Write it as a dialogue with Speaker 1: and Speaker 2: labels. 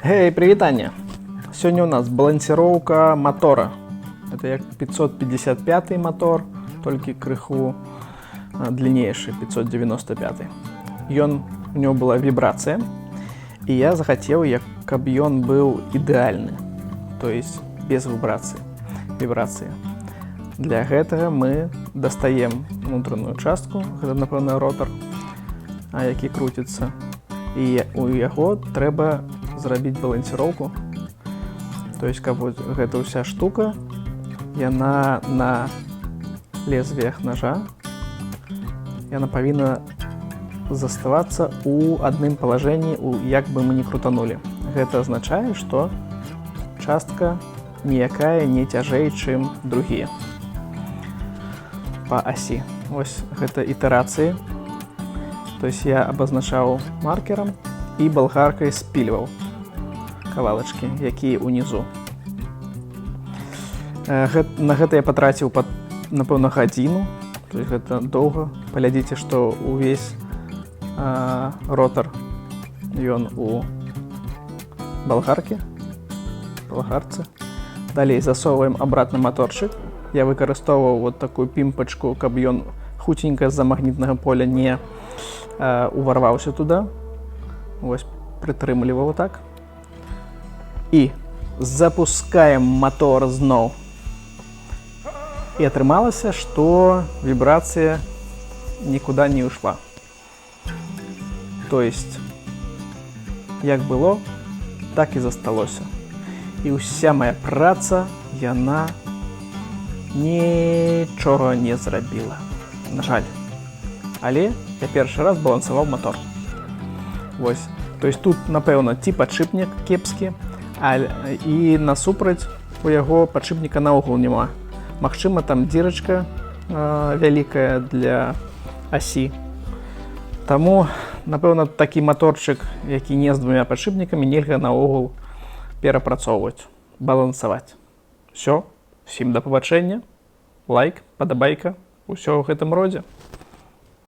Speaker 1: Гей, привітання! Сёння у нас балансіроўка мотора. Это як 555 мотор, толькі крыху длиннейшы, 595. У него была вібрацыя, і я захацеў, каб ён быў ідэальны, то есть без вібрацыі. Для гэтага мы дастаем унутраную частку, гэта, напэўна, ротор, які круціцца, і у яго трэба зрабіць балансіроўку, то есть каб гэта ўся штука, яна на лезвіях ножа, яна павінна заставацца ў адным палажэнні, як бы мы не крутанулі. Гэта азначае, што частка ніякая не цяжэй, чым другія па асі. Вось гэта ітэрацыі. То есть я абазначаў маркерам і балгаркай спільваў кавалачкі, якія ўнізу. На гэта я патраціў, напэўна, гадзіну. То есть гэта доўга. Паглядзіце, што ўвесь ротор ён у балгарцы. Далей засоўваем абратны моторчык. Я выкарыстоўваў вот такую пімпачку, каб ён хуценька з-за магнітнага поля не уварваўся туды. Вось, прытрымліваў так. І запускаем мотор зноў. І атрымалася, што вібрацыя нікуды не ушла. То есть, як было, так і засталося. І ўся моя праца, яна нічога не зрабіла. На жаль. Але я першы раз балансаваў мотор. Вось. То есть тут, напэўна, ці падшипнік кепскі, і насупраць у яго падшипніка наогул няма. Магчыма, там дзірачка вялікая для асі. Таму, напэўна, такі моторчык, які не з двумя падшипнікамі, нельга наогул перапрацоўваць, балансаваць. Всё, всім да пабачэння, лайк, падабайка, усё ў гэтым родзе.